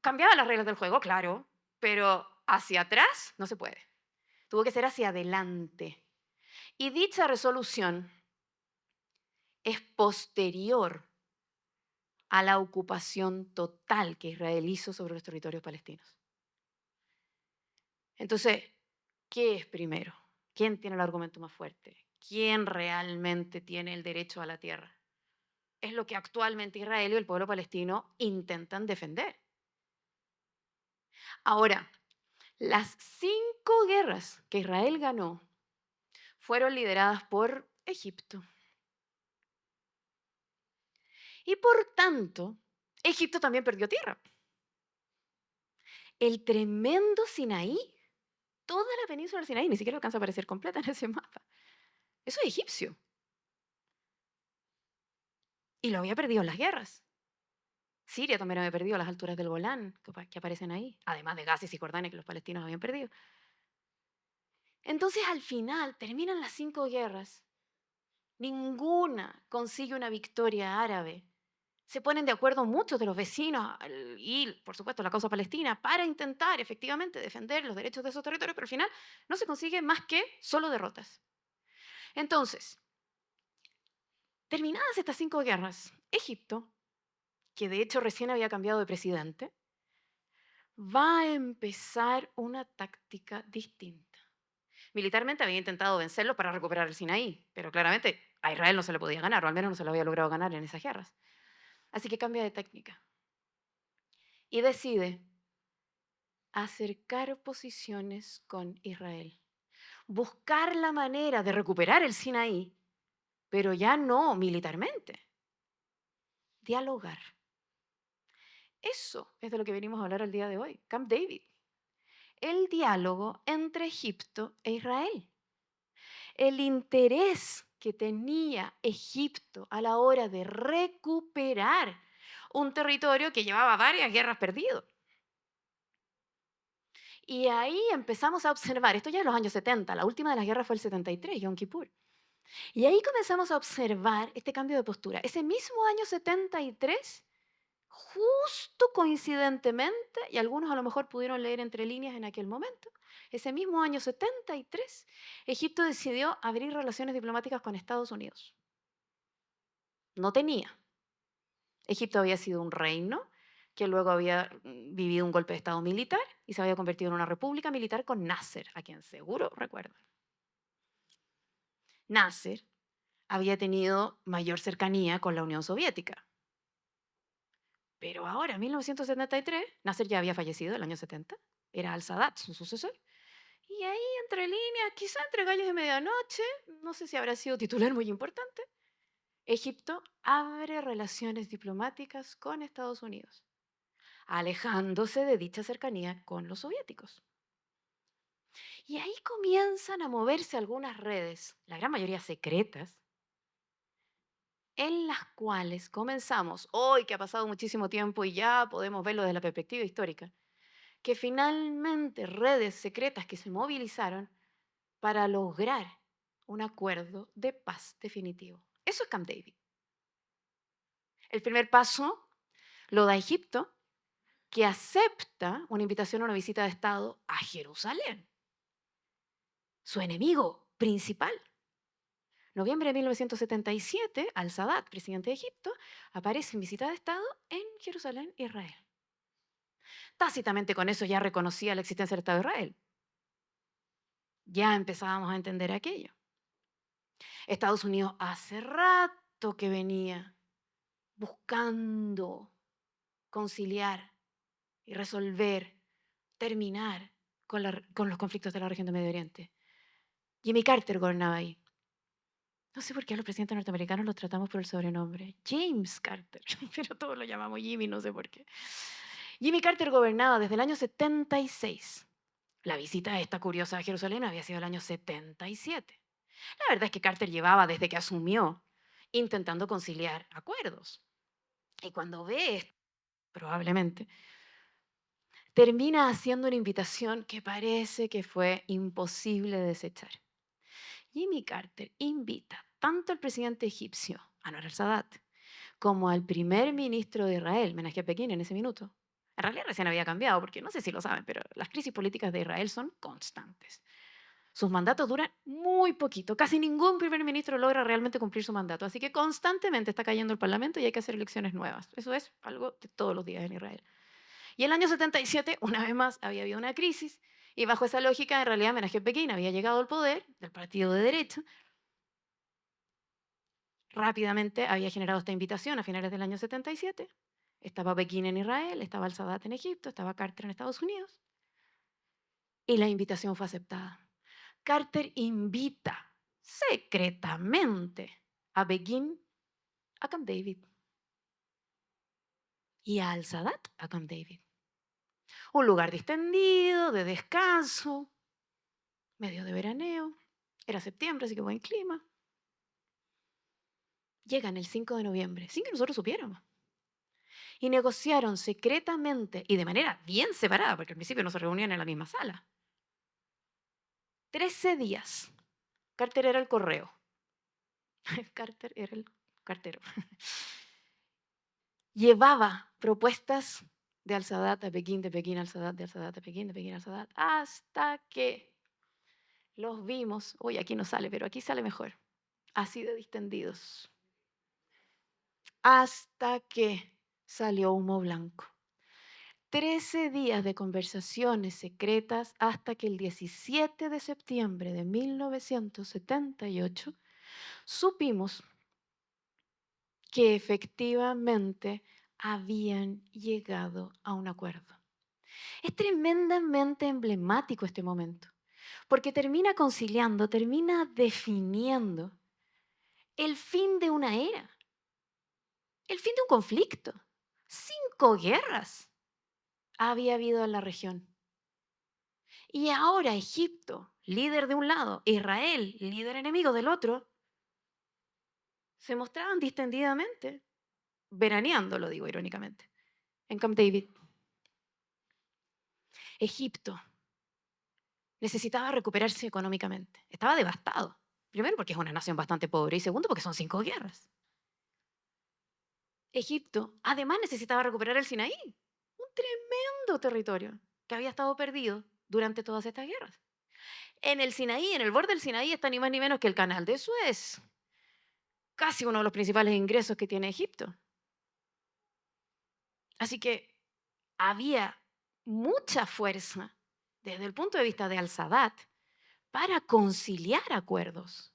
cambiaba las reglas del juego? Claro, pero hacia atrás no se puede. Tuvo que ser hacia adelante. Y dicha resolución es posterior a la ocupación total que Israel hizo sobre los territorios palestinos. Entonces, ¿qué es primero? ¿Quién tiene el argumento más fuerte? ¿Quién realmente tiene el derecho a la tierra? Es lo que actualmente Israel y el pueblo palestino intentan defender. Ahora, las 5 guerras que Israel ganó fueron lideradas por Egipto. Y por tanto, Egipto también perdió tierra. El tremendo Sinaí, toda la península del Sinaí, ni siquiera alcanza a aparecer completa en ese mapa. Eso es egipcio. Y lo había perdido en las guerras. Siria también había perdido las alturas del Golán, que aparecen ahí, además de Gaza y Cisjordania que los palestinos habían perdido. Entonces, al final, terminan las 5 guerras. Ninguna consigue una victoria árabe. Se ponen de acuerdo muchos de los vecinos y, por supuesto, la causa palestina para intentar efectivamente defender los derechos de esos territorios, pero al final no se consigue más que solo derrotas. Entonces, terminadas estas 5 guerras, Egipto, que de hecho recién había cambiado de presidente, va a empezar una táctica distinta. Militarmente había intentado vencerlos para recuperar el Sinaí, pero claramente a Israel no se le podía ganar, o al menos no se lo había logrado ganar en esas guerras. Así que cambia de técnica y decide acercar posiciones con Israel, buscar la manera de recuperar el Sinaí, pero ya no militarmente, dialogar. Eso es de lo que venimos a hablar el día de hoy, Camp David, el diálogo entre Egipto e Israel. El interés que tenía Egipto a la hora de recuperar un territorio que llevaba varias guerras perdido. Y ahí empezamos a observar, esto ya en los años 70, la última de las guerras fue el 73, Yom Kippur. Y ahí comenzamos a observar este cambio de postura. Ese mismo año 73, justo coincidentemente, y algunos a lo mejor pudieron leer entre líneas en aquel momento, ese mismo año 73, Egipto decidió abrir relaciones diplomáticas con Estados Unidos. No tenía. Egipto había sido un reino que luego había vivido un golpe de Estado militar y se había convertido en una república militar con Nasser, a quien seguro recuerdan. Nasser había tenido mayor cercanía con la Unión Soviética. Pero ahora, en 1973, Nasser ya había fallecido el año 70, era al-Sadat su sucesor. Y ahí, entre líneas, quizá entre gallos de medianoche, no sé si habrá sido titular muy importante, Egipto abre relaciones diplomáticas con Estados Unidos, alejándose de dicha cercanía con los soviéticos. Y ahí comienzan a moverse algunas redes, la gran mayoría secretas, en las cuales comenzamos, hoy que ha pasado muchísimo tiempo y ya podemos verlo desde la perspectiva histórica, que finalmente redes secretas que se movilizaron para lograr un acuerdo de paz definitivo. Eso es Camp David. El primer paso lo da Egipto, que acepta una invitación a una visita de Estado a Jerusalén, su enemigo principal. Noviembre de 1977, al-Sadat, presidente de Egipto, aparece en visita de Estado en Jerusalén, Israel. Tácitamente con eso ya reconocía la existencia del Estado de Israel. Ya empezábamos a entender aquello. Estados Unidos hace rato que venía buscando conciliar y resolver, terminar con los conflictos de la región del Medio Oriente. Jimmy Carter gobernaba ahí. No sé por qué a los presidentes norteamericanos los tratamos por el sobrenombre. James Carter, pero todos lo llamamos Jimmy, no sé por qué. Jimmy Carter gobernaba desde el año 76. La visita a esta curiosa Jerusalén había sido el año 77. La verdad es que Carter llevaba desde que asumió intentando conciliar acuerdos. Y cuando ve esto, probablemente, termina haciendo una invitación que parece que fue imposible de desechar. Jimmy Carter invita tanto al presidente egipcio, Anwar al-Sadat, como al primer ministro de Israel, Menachem Begin, en ese minuto. En realidad recién había cambiado, porque no sé si lo saben, pero las crisis políticas de Israel son constantes. Sus mandatos duran muy poquito. Casi ningún primer ministro logra realmente cumplir su mandato. Así que constantemente está cayendo el Parlamento y hay que hacer elecciones nuevas. Eso es algo de todos los días en Israel. Y el año 77, una vez más, había habido una crisis. Y bajo esa lógica, en realidad, Menachem Begin había llegado al poder del partido de derecha. Rápidamente había generado esta invitación a finales del año 77. Estaba Begin en Israel, estaba al-Sadat en Egipto, estaba Carter en Estados Unidos. Y la invitación fue aceptada. Carter invita secretamente a Begin a Camp David y a al-Sadat a Camp David. Un lugar distendido, de descanso, medio de veraneo. Era septiembre, así que buen clima. Llegan el 5 de noviembre, sin que nosotros supiéramos. Y negociaron secretamente y de manera bien separada, porque al principio no se reunían en la misma sala. 13 días. Carter era el correo. Carter era el cartero. Llevaba propuestas de al-Sadat a Pekín, de Pekín al-Sadat, de al-Sadat a Pekín, de Pekín al-Sadat, hasta que los vimos. Uy, aquí no sale, pero aquí sale mejor. Así de distendidos. Hasta que salió humo blanco. 13 días de conversaciones secretas hasta que el 17 de septiembre de 1978 supimos que efectivamente habían llegado a un acuerdo. Es tremendamente emblemático este momento, porque termina conciliando, termina definiendo el fin de una era, el fin de un conflicto. 5 guerras había habido en la región. Y ahora Egipto, líder de un lado, Israel, líder enemigo del otro, se mostraban distendidamente, veraneando, lo digo irónicamente, en Camp David. Egipto necesitaba recuperarse económicamente. Estaba devastado. Primero porque es una nación bastante pobre y segundo porque son 5 guerras. Egipto además necesitaba recuperar el Sinaí, un tremendo territorio que había estado perdido durante todas estas guerras. En el Sinaí, en el borde del Sinaí, está ni más ni menos que el canal de Suez, casi uno de los principales ingresos que tiene Egipto. Así que había mucha fuerza desde el punto de vista de Al-Sadat para conciliar acuerdos.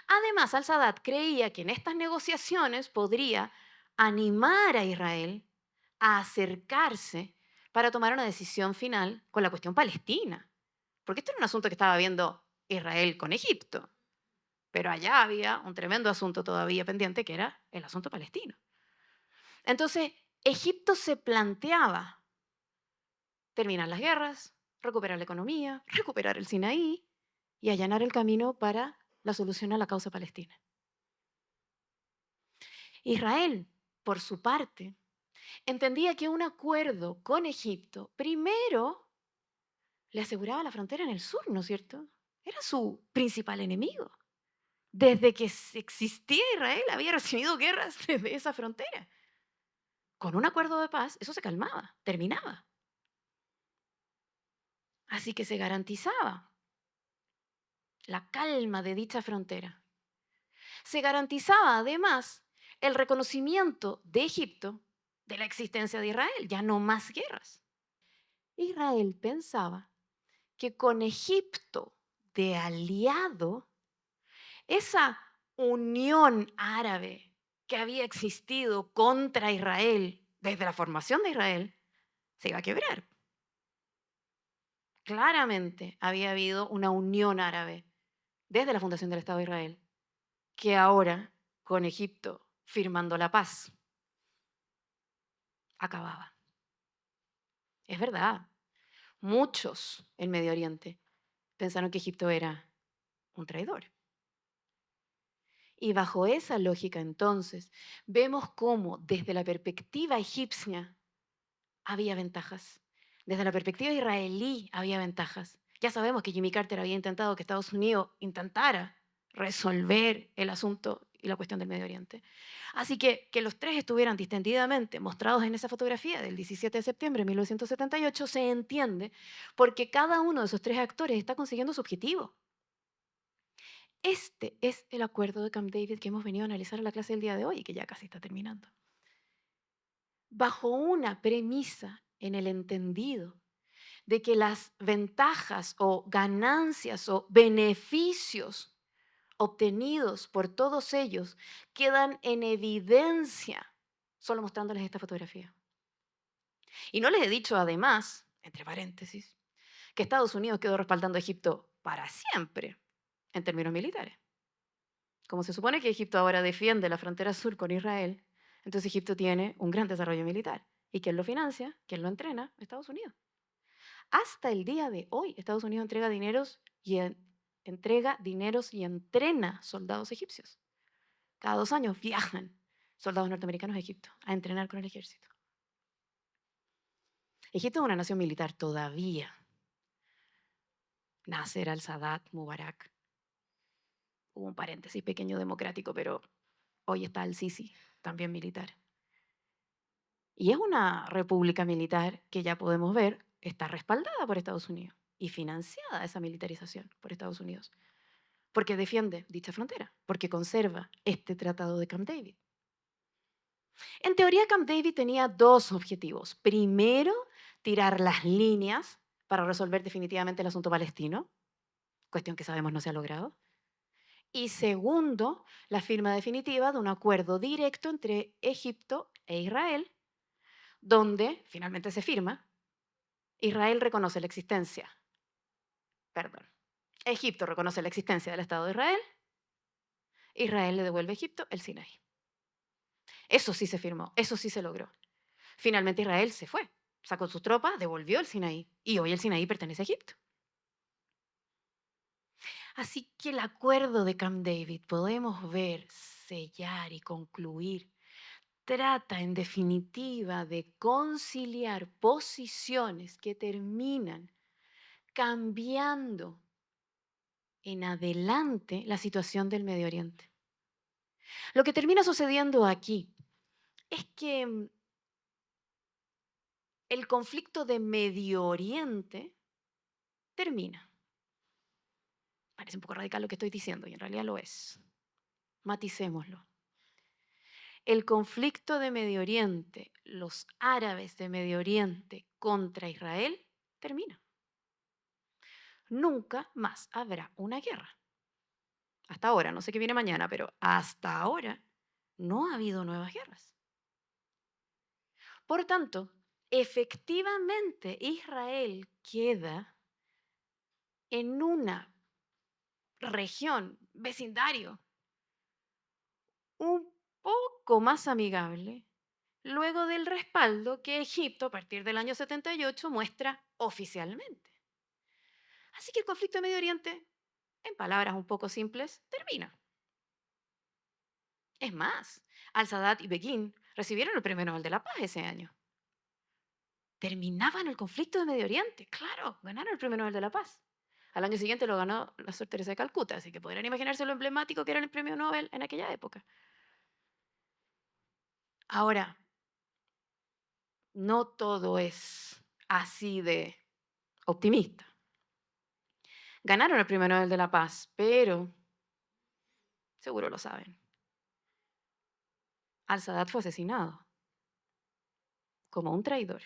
Además, Al-Sadat creía que en estas negociaciones podría animar a Israel a acercarse para tomar una decisión final con la cuestión palestina. Porque esto era un asunto que estaba viendo Israel con Egipto, pero allá había un tremendo asunto todavía pendiente que era el asunto palestino. Entonces, Egipto se planteaba terminar las guerras, recuperar la economía, recuperar el Sinaí y allanar el camino para la solución a la causa palestina. Israel, por su parte, entendía que un acuerdo con Egipto primero le aseguraba la frontera en el sur, ¿no es cierto? Era su principal enemigo. Desde que existía Israel había recibido guerras desde esa frontera. Con un acuerdo de paz, eso se calmaba, terminaba. Así que se garantizaba la calma de dicha frontera. Se garantizaba además el reconocimiento de Egipto de la existencia de Israel, ya no más guerras. Israel pensaba que con Egipto de aliado, esa unión árabe que había existido contra Israel desde la formación de Israel se iba a quebrar. Claramente había habido una unión árabe desde la fundación del Estado de Israel, que ahora, con Egipto firmando la paz, acababa. Es verdad, muchos en Medio Oriente pensaron que Egipto era un traidor. Y bajo esa lógica, entonces, vemos cómo desde la perspectiva egipcia había ventajas. Desde la perspectiva israelí había ventajas. Ya sabemos que Jimmy Carter había intentado que Estados Unidos intentara resolver el asunto y la cuestión del Medio Oriente. Así que los tres estuvieran distendidamente mostrados en esa fotografía del 17 de septiembre de 1978 se entiende porque cada uno de esos tres actores está consiguiendo su objetivo. Este es el acuerdo de Camp David que hemos venido a analizar en la clase del día de hoy y que ya casi está terminando. Bajo una premisa en el entendido de que las ventajas o ganancias o beneficios obtenidos por todos ellos quedan en evidencia solo mostrándoles esta fotografía. Y no les he dicho además, entre paréntesis, que Estados Unidos quedó respaldando a Egipto para siempre en términos militares. Como se supone que Egipto ahora defiende la frontera sur con Israel, entonces Egipto tiene un gran desarrollo militar. ¿Y quién lo financia? ¿Quién lo entrena? Estados Unidos. Hasta el día de hoy, Estados Unidos entrega dineros y entrena soldados egipcios. Cada 2 años viajan soldados norteamericanos a Egipto a entrenar con el ejército. Egipto es una nación militar todavía. Nasser al-Sadat, Mubarak. Hubo un paréntesis pequeño democrático, pero hoy está al-Sisi, también militar. Y es una república militar que ya podemos ver está respaldada por Estados Unidos y financiada esa militarización por Estados Unidos, porque defiende dicha frontera, porque conserva este tratado de Camp David. En teoría, Camp David tenía dos objetivos. Primero, tirar las líneas para resolver definitivamente el asunto palestino, cuestión que sabemos no se ha logrado. Y segundo, la firma definitiva de un acuerdo directo entre Egipto e Israel, donde finalmente se firma Israel reconoce la existencia, perdón, Egipto reconoce la existencia del Estado de Israel, Israel le devuelve a Egipto el Sinaí. Eso sí se firmó, eso sí se logró. Finalmente Israel se fue, sacó sus tropas, devolvió el Sinaí y hoy el Sinaí pertenece a Egipto. Así que el acuerdo de Camp David, podemos ver, sellar y concluir, trata en definitiva de conciliar posiciones que terminan cambiando en adelante la situación del Medio Oriente. Lo que termina sucediendo aquí es que el conflicto de Medio Oriente termina. Parece un poco radical lo que estoy diciendo y en realidad lo es. Maticémoslo. El conflicto de Medio Oriente, los árabes de Medio Oriente contra Israel, termina. Nunca más habrá una guerra. Hasta ahora, no sé qué viene mañana, pero hasta ahora no ha habido nuevas guerras. Por tanto, efectivamente Israel queda en una región, vecindario, un poco más amigable luego del respaldo que Egipto a partir del año 78 muestra oficialmente. Así que el conflicto de Medio Oriente, en palabras un poco simples, termina. Es más, Al-Sadat y Begin recibieron el Premio Nobel de la Paz ese año. Terminaban el conflicto de Medio Oriente, claro, ganaron el Premio Nobel de la Paz. Al año siguiente lo ganó la Sor Teresa de Calcuta, así que podrán imaginarse lo emblemático que era el Premio Nobel en aquella época. Ahora, no todo es así de optimista. Ganaron el Premio Nobel de la Paz, pero, seguro lo saben, Al-Sadat fue asesinado como un traidor.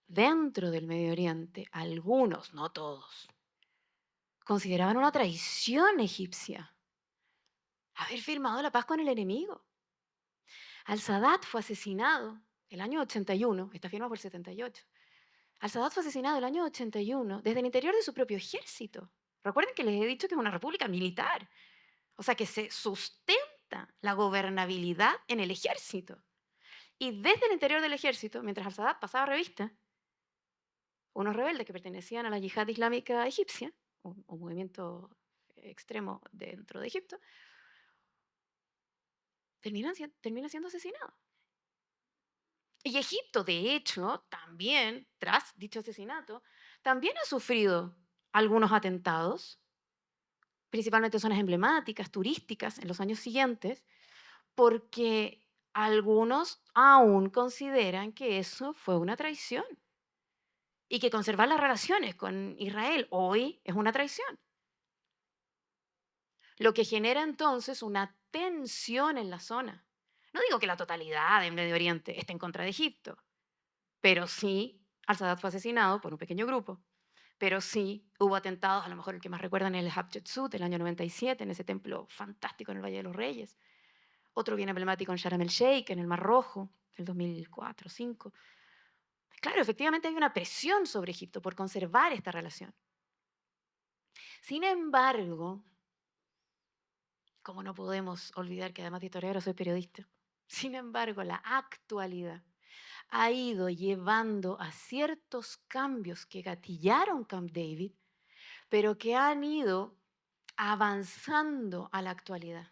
Dentro del Medio Oriente, algunos, no todos, consideraban una traición egipcia haber firmado la paz con el enemigo. Al-Sadat fue asesinado el año 81, esta firma fue el 78. Al-Sadat fue asesinado el año 81 desde el interior de su propio ejército. Recuerden que les he dicho que es una república militar, o sea que se sustenta la gobernabilidad en el ejército. Y desde el interior del ejército, mientras Al-Sadat pasaba revista, unos rebeldes que pertenecían a la yihad islámica egipcia, un movimiento extremo dentro de Egipto, termina siendo asesinado. Y Egipto, de hecho, también, tras dicho asesinato, también ha sufrido algunos atentados, principalmente zonas emblemáticas, turísticas, en los años siguientes, porque algunos aún consideran que eso fue una traición y que conservar las relaciones con Israel hoy es una traición. Lo que genera entonces una tensión en la zona. No digo que la totalidad del Medio Oriente esté en contra de Egipto, pero sí, Al-Sadat fue asesinado por un pequeño grupo. Pero sí, hubo atentados, a lo mejor el que más recuerdan es el Hatshepsut del año 97, en ese templo fantástico en el Valle de los Reyes. Otro bien emblemático en Sharm el Sheikh, en el Mar Rojo, del 2004-2005. Claro, efectivamente hay una presión sobre Egipto por conservar esta relación. Sin embargo, como no podemos olvidar que además de historiadora soy periodista, sin embargo, la actualidad ha ido llevando a ciertos cambios que gatillaron Camp David, pero que han ido avanzando a la actualidad.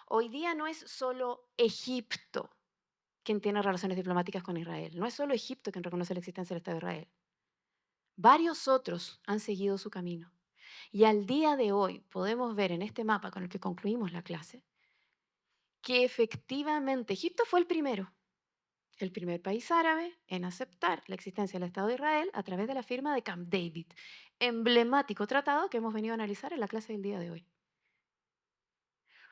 Hoy día no es solo Egipto quien tiene relaciones diplomáticas con Israel, no es solo Egipto quien reconoce la existencia del Estado de Israel. Varios otros han seguido su camino. Y al día de hoy podemos ver en este mapa con el que concluimos la clase que efectivamente Egipto fue el primer país árabe en aceptar la existencia del Estado de Israel a través de la firma de Camp David, emblemático tratado que hemos venido a analizar en la clase del día de hoy.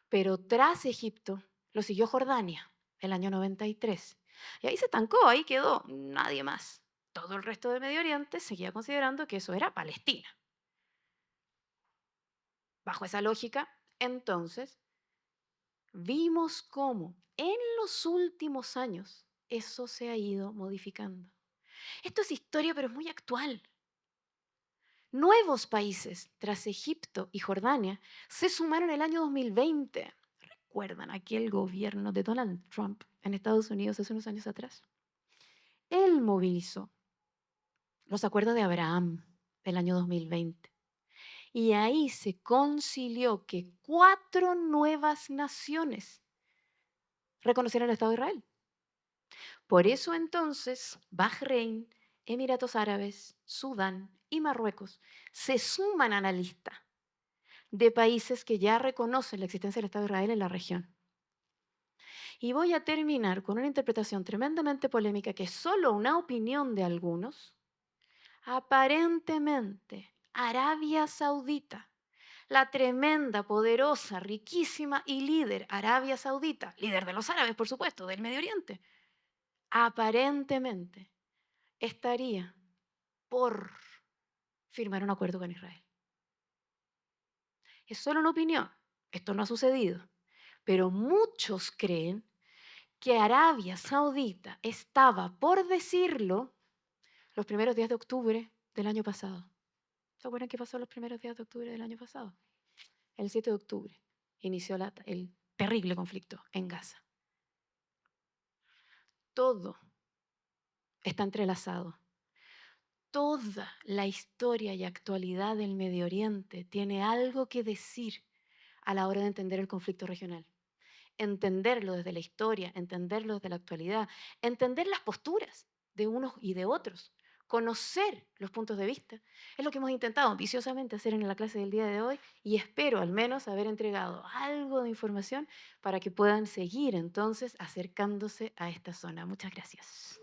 Pero tras Egipto lo siguió Jordania el año 93. Y ahí se estancó, ahí quedó, nadie más. Todo el resto de Medio Oriente seguía considerando que eso era Palestina. Bajo esa lógica, entonces, vimos cómo en los últimos años eso se ha ido modificando. Esto es historia, pero es muy actual. Nuevos países, tras Egipto y Jordania, se sumaron el año 2020. ¿Recuerdan aquel gobierno de Donald Trump en Estados Unidos hace unos años atrás? Él movilizó los acuerdos de Abraham del año 2020. Y ahí se concilió que 4 nuevas naciones reconocieran el Estado de Israel. Por eso entonces Bahrein, Emiratos Árabes, Sudán y Marruecos se suman a la lista de países que ya reconocen la existencia del Estado de Israel en la región. Y voy a terminar con una interpretación tremendamente polémica que es solo una opinión de algunos. Aparentemente, Arabia Saudita, la tremenda, poderosa, riquísima y líder Arabia Saudita, líder de los árabes, por supuesto, del Medio Oriente, aparentemente estaría por firmar un acuerdo con Israel. Es solo una opinión, esto no ha sucedido, pero muchos creen que Arabia Saudita estaba por decirlo los primeros días de octubre del año pasado. ¿Se acuerdan qué pasó los primeros días de octubre del año pasado? El 7 de octubre inició el terrible conflicto en Gaza. Todo está entrelazado. Toda la historia y actualidad del Medio Oriente tiene algo que decir a la hora de entender el conflicto regional. Entenderlo desde la historia, entenderlo desde la actualidad, entender las posturas de unos y de otros, conocer los puntos de vista. Es lo que hemos intentado ambiciosamente hacer en la clase del día de hoy y espero al menos haber entregado algo de información para que puedan seguir entonces acercándose a esta zona. Muchas gracias.